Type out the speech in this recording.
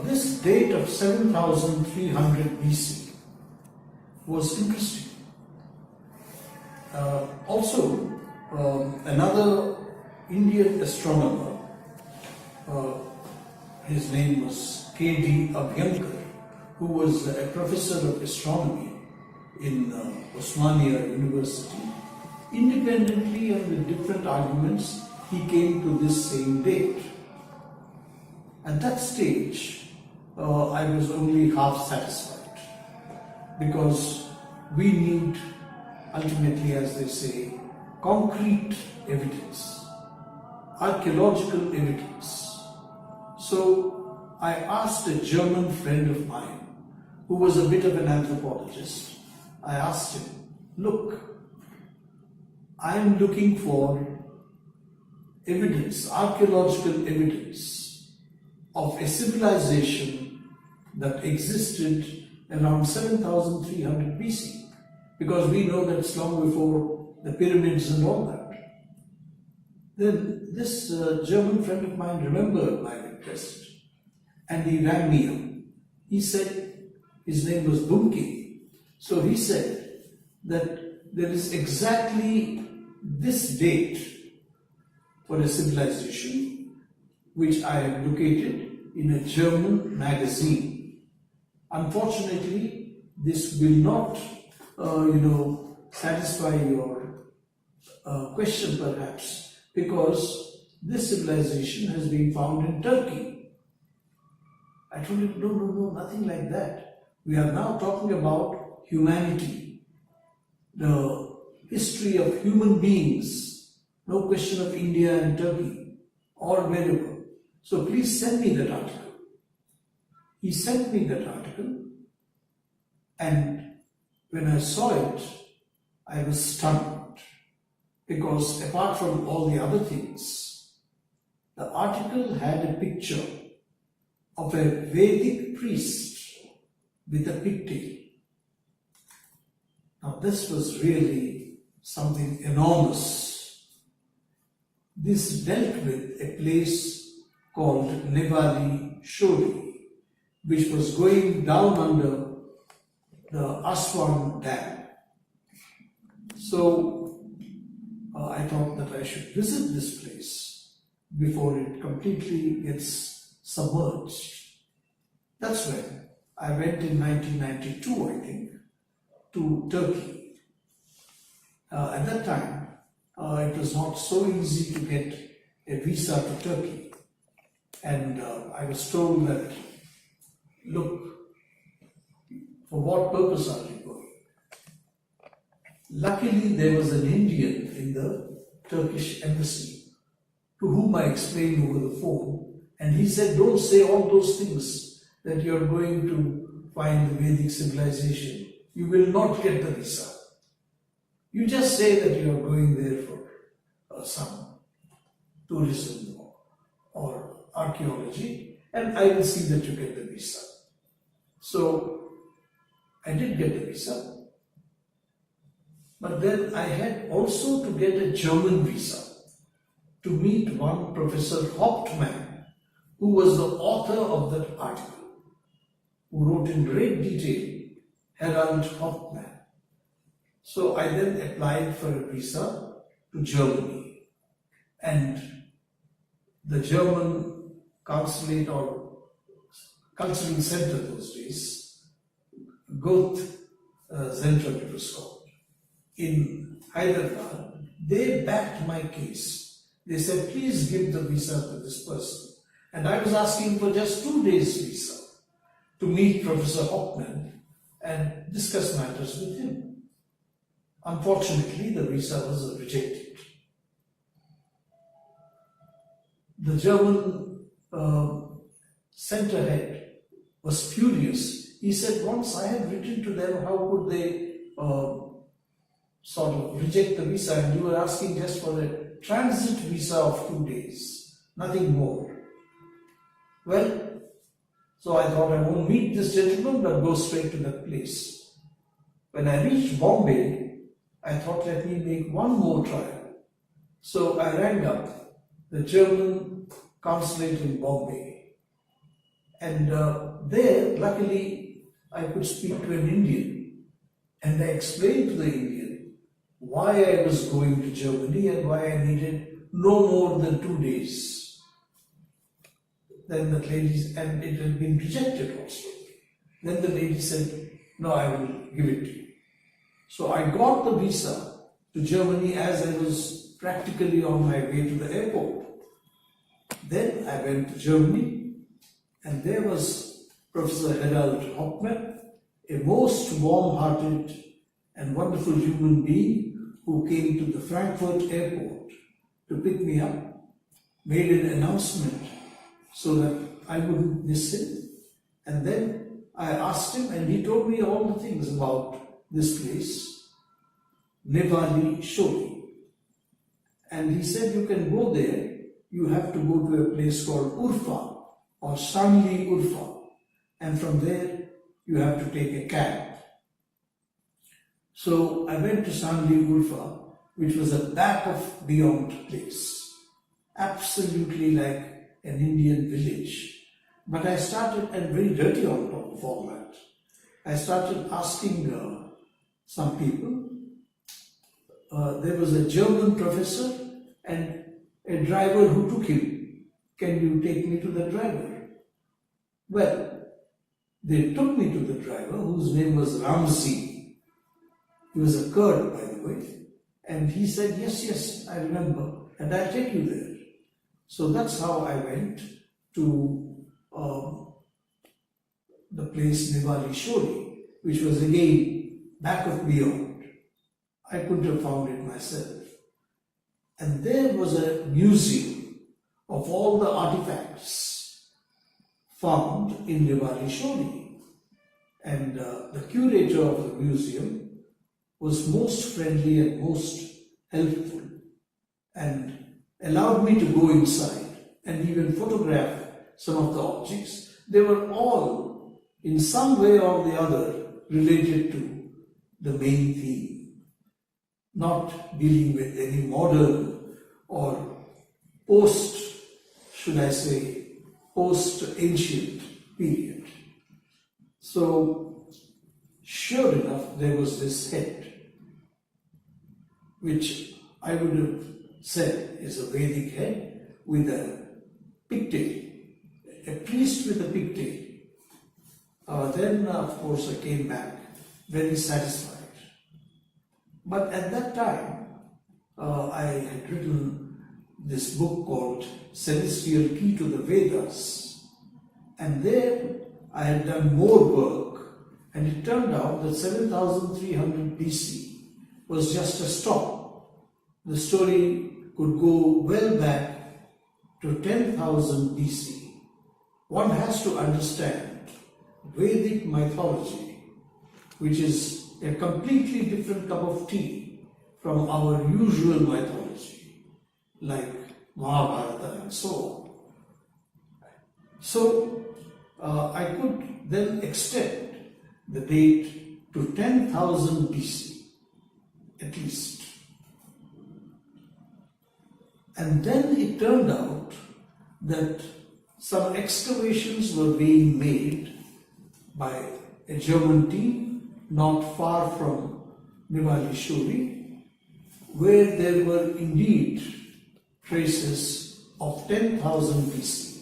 This date of 7300 BC was interesting. Also, another Indian astronomer, his name was K.D. Abhyankar, who was a professor of astronomy in Osmania University. Independently and with different arguments, he came to this same date. At that stage, I was only half satisfied, because we need, ultimately, as they say, concrete evidence, archaeological evidence. So I asked a German friend of mine, who was a bit of an anthropologist. I asked him, look, I am looking for evidence, archaeological evidence of a civilization that existed around 7300 BC, because we know that it's long before the pyramids and all that. Then this German friend of mine remembered my request, and he rang me up. He said, his name was Bunke. So he said that there is exactly this date for a civilization which I have located in a German magazine. Unfortunately, this will not, satisfy your question perhaps, because this civilization has been found in Turkey. I told him, no, nothing like that. We are now talking about humanity, the history of human beings, no question of India and Turkey or wherever. So please send me that article. He sent me that article, and when I saw it, I was stunned, because apart from all the other things, the article had a picture of a Vedic priest with a pigtail. Now this was really something enormous. This dealt with a place called Nevali Shori, which was going down under the Aswan Dam. So I thought that I should visit this place before it completely gets submerged. That's when I went in 1992, I think, to Turkey. At that time, it was not so easy to get a visa to Turkey. And I was told that, look, for what purpose are you going? Luckily, there was an Indian in the Turkish embassy to whom I explained over the phone, and he said, don't say all those things that you're going to find the Vedic civilization. You will not get the visa. You just say that you're going there for some tourism or archaeology, and I will see that you get the visa. So I did get the visa, but then I had also to get a German visa to meet one Professor Hauptmann, who was the author of that article, who wrote in great detail, Herald Hauptmann. So I then applied for a visa to Germany, and the German consulate or cultural center those days, Goethe Center it was called, in Hyderabad, they backed my case. They said, please give the visa to this person. And I was asking for just 2 days visa to meet Professor Hauptmann and discuss matters with him. Unfortunately, the visa was rejected. The German center head was furious. He said, once I had written to them, how could they sort of reject the visa, and you were asking just for a transit visa of 2 days, nothing more. Well, so I thought I won't meet this gentleman, but go straight to that place. When I reached Bombay, I thought, let me make one more trial. So I rang up the German consulate in Bombay, And there, luckily, I could speak to an Indian, and I explained to the Indian why I was going to Germany and why I needed no more than 2 days. Then the lady, and it had been rejected also. Then the lady said, no, I will give it to you. So I got the visa to Germany as I was practically on my way to the airport. Then I went to Germany, and there was Professor Herald Hoffmann, a most warm-hearted and wonderful human being who came to the Frankfurt airport to pick me up, made an announcement so that I wouldn't miss him. And then I asked him, and he told me all the things about this place, Nevali Shori. And he said, you can go there, you have to go to a place called Urfa or Shanli Urfa, and from there you have to take a cab. So I went to Shanli Urfa, which was a back of beyond place, absolutely like an Indian village. But I started, and very dirty on top of all that, I started asking some people. There was a German professor and a driver who took him. Can you take me to the driver? Well, they took me to the driver, whose name was Ramsey. He was a Kurd, by the way. And he said, yes, I remember, and I'll take you there. So that's how I went to the place Nevali Shori, which was again back of beyond. I couldn't have found it myself. And there was a museum of all the artifacts found in Nevali Shori. And the curator of the museum was most friendly and most helpful and allowed me to go inside and even photograph some of the objects. They were all in some way or the other related to the main theme, not dealing with any modern or post-ancient period. So, sure enough, there was this head, which I would have said is a Vedic head with a pigtail, a priest with a pigtail. Then, of course, I came back very satisfied. But at that time, I had written this book called Celestial Key to the Vedas. And there I had done more work, and it turned out that 7300 BC was just a stop. The story could go well back to 10,000 BC. One has to understand Vedic mythology, which is a completely different cup of tea from our usual mythology, like Mahabharata and so on. So I could then extend the date to 10,000 BC, at least. And then it turned out that some excavations were being made by a German team not far from Nevali Shori, where there were indeed traces of 10,000 BC.